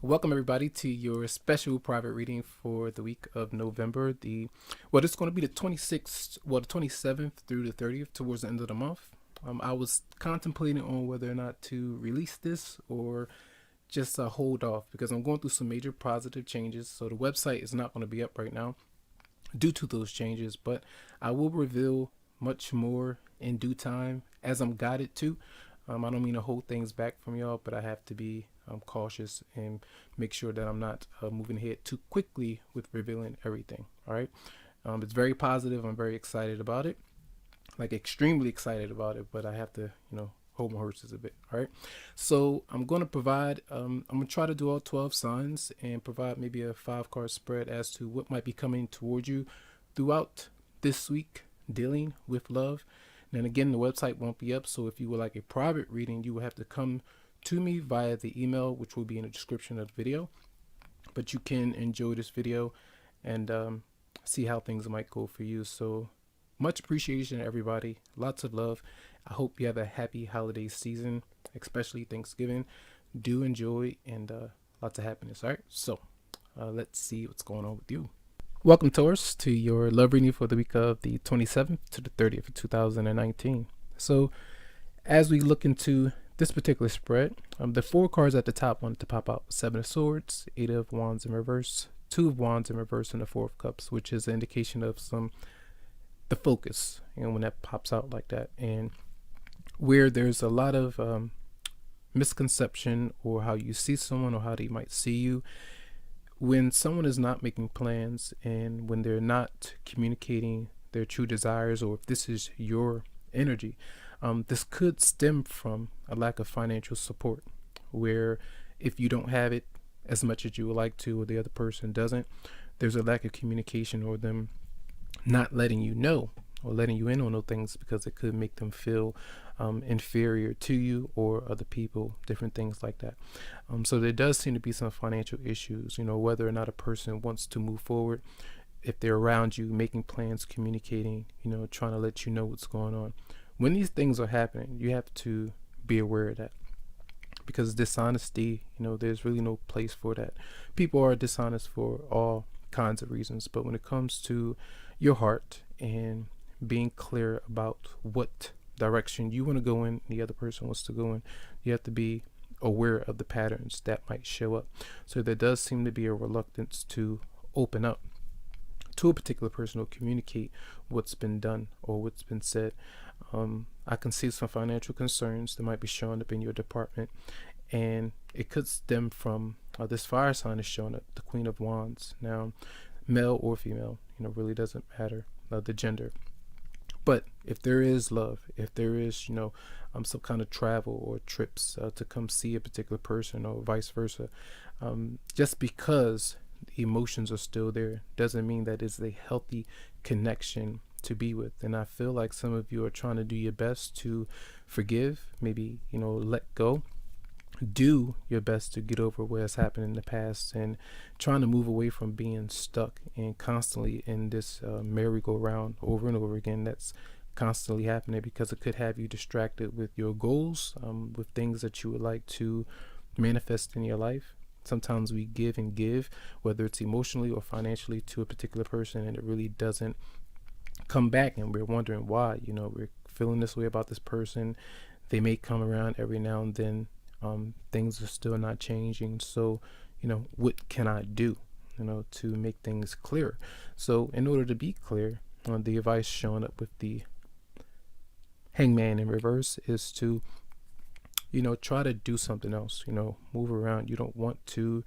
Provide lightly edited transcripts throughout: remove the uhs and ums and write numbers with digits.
Welcome everybody to your special private reading for the week of November. It's going to be the 26th, the 27th through the 30th, towards the end of the month. I was contemplating on whether or not to release this or just hold off because I'm going through some major positive changes. So the website is not going to be up right now due to those changes, but I will reveal much more in due time as I'm guided to. I don't mean to hold things back from y'all, but I have to be cautious and make sure that I'm not moving ahead too quickly with revealing everything. All right. It's very positive. I'm very excited about it, like extremely excited about it, but I have to, hold my horses a bit. All right. So I'm going to provide, I'm going to try to do all 12 signs and provide maybe a 5-card spread as to what might be coming towards you throughout this week dealing with love. And again, the website won't be up. So if you would like a private reading, you will have to come to me via the email, which will be in the description of the video. But you can enjoy this video and see how things might go for you. So much appreciation, everybody. Lots of love. I hope you have a happy holiday season, especially Thanksgiving. Do enjoy and lots of happiness. All right. So let's see what's going on with you. Welcome, Taurus, to your love reading for the week of the 27th to the 30th of 2019. So as we look into this particular spread, the 4 cards at the top wanted to pop out: 7 of Swords, 8 of Wands in reverse, 2 of Wands in reverse, and the 4 of Cups, which is an indication of the focus, when that pops out like that, and where there's a lot of misconception or how you see someone or how they might see you. When someone is not making plans and when they're not communicating their true desires, or if this is your energy, this could stem from a lack of financial support, where if you don't have it as much as you would like to, or the other person doesn't, there's a lack of communication, or them not letting you know or letting you in on those things, because it could make them feel inferior to you or other people, different things like that. So there does seem to be some financial issues, whether or not a person wants to move forward, if they're around you, making plans, communicating, trying to let you know what's going on. When these things are happening, you have to be aware of that, because dishonesty, there's really no place for that. People are dishonest for all kinds of reasons, but when it comes to your heart and being clear about what direction you want to go in, the other person wants to go in, you have to be aware of the patterns that might show up. So there does seem to be a reluctance to open up to a particular person or communicate what's been done or what's been said. I can see some financial concerns that might be showing up in your department, and it could stem from this fire sign is showing up, the Queen of Wands. Now, male or female, really doesn't matter the gender. But if there is love, if there is, some kind of travel or trips to come see a particular person or vice versa, just because the emotions are still there doesn't mean that it's a healthy connection to be with. And I feel like some of you are trying to do your best to forgive, maybe, let go. Do your best to get over what has happened in the past, and trying to move away from being stuck and constantly in this merry-go-round over and over again that's constantly happening, because it could have you distracted with your goals, with things that you would like to manifest in your life. Sometimes we give and give, whether it's emotionally or financially, to a particular person, and it really doesn't come back, and we're wondering why. We're feeling this way about this person. They may come around every now and then. Things are still not changing. So, what can I do, to make things clear? So in order to be clear, the advice showing up with the Hangman in reverse is to, try to do something else, move around. You don't want to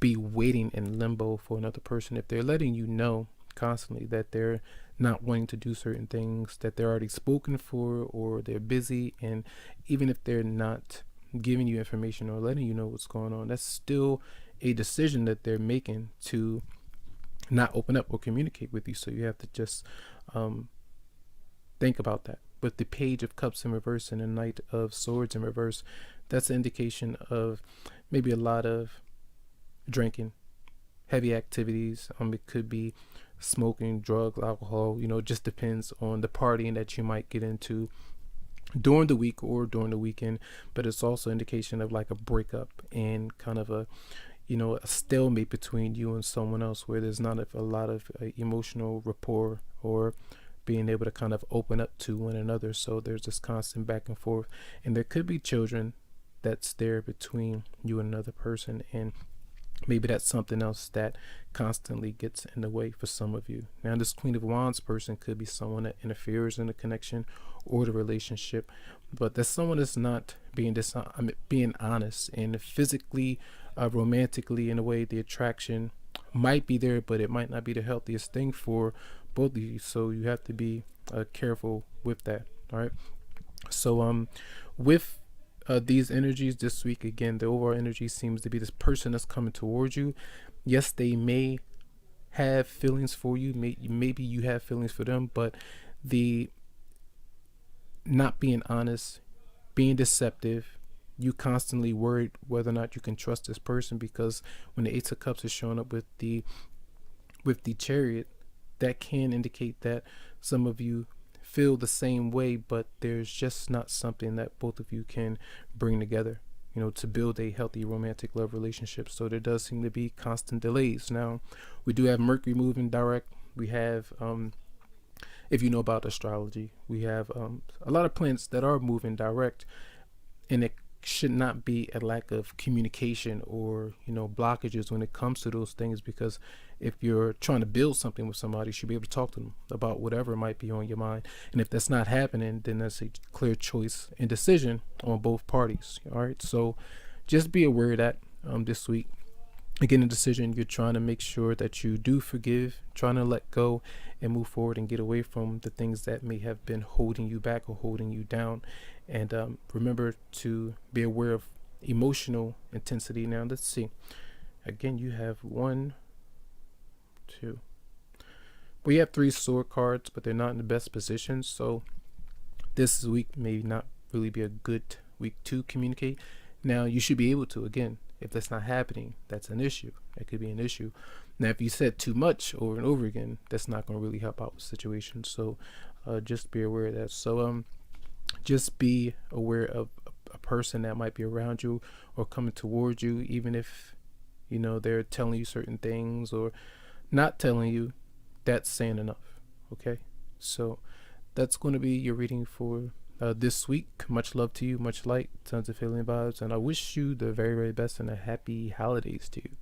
be waiting in limbo for another person. If they're letting you know constantly that they're not wanting to do certain things, that they're already spoken for, or they're busy, and even if they're not giving you information or letting you know what's going on, that's still a decision that they're making to not open up or communicate with you. So you have to just think about that. With the Page of Cups in reverse and the Knight of Swords in reverse, that's an indication of maybe a lot of drinking, heavy activities. It could be smoking, drugs, alcohol, it just depends on the partying that you might get into. during the week or during the weekend, but it's also indication of like a breakup and kind of a, a stalemate between you and someone else, where there's not a lot of emotional rapport or being able to kind of open up to one another. So there's this constant back and forth, and there could be children that's there between you and another person, and maybe that's something else that constantly gets in the way for some of you. Now, this Queen of Wands person could be someone that interferes in the connection or the relationship, but that's someone that's not being honest, and physically, romantically, in a way, the attraction might be there, but it might not be the healthiest thing for both of you. So you have to be careful with that. All right. So with these energies this week, again, the overall energy seems to be this person that's coming towards you. Yes, they may have feelings for you. Maybe you have feelings for them, but the not being honest, being deceptive, you constantly worried whether or not you can trust this person, because when the Ace of Cups is showing up with the Chariot, that can indicate that some of you feel the same way, but there's just not something that both of you can bring together, to build a healthy romantic love relationship. So there does seem to be constant delays. Now, we do have Mercury moving direct. We have, if you know about astrology, we have a lot of planets that are moving direct, and it should not be a lack of communication or blockages when it comes to those things, because if you're trying to build something with somebody, you should be able to talk to them about whatever might be on your mind. And if that's not happening, then that's a clear choice and decision on both parties. All right, so just be aware of that this week. Again, a decision, you're trying to make sure that you do forgive, trying to let go and move forward and get away from the things that may have been holding you back or holding you down. And remember to be aware of emotional intensity. Now, let's see. Again, you have 1, 2. We have 3 sword cards, but they're not in the best position. So this week may not really be a good week to communicate. Now, you should be able to, again, if that's not happening, that's an issue. That could be an issue. Now, if you said too much over and over again, that's not going to really help out the situation. So just be aware of that. So just be aware of a person that might be around you or coming towards you, even if, they're telling you certain things or not telling you. That's saying enough. Okay? So that's going to be your reading for this week. Much love to you, much light, tons of healing vibes, and I wish you the very, very best and a happy holidays to you.